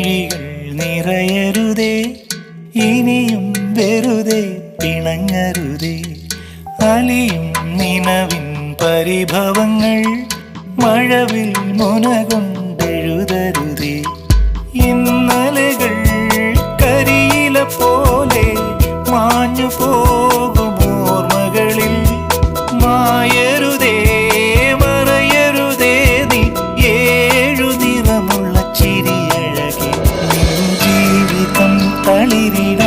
മിഴികൾ നിറയരുതേ, ഇനിയും വെറുതെ പിണങ്ങരുതേ. അലിയും നിലവിൻ പരിഭവങ്ങൾ മഴവിൽ മുനകൊണ്ടെഴുതരുതേ. ഇന്നലകൾ കരിയില പോലെ മാഞ്ഞു പോകും ഓർമ്മകളിൽ. മായരുതേ മറയരുതേ നീ ഏഴു നിറമുള്ള ചിരിയഴകെ. ജീവിതം തളിരിട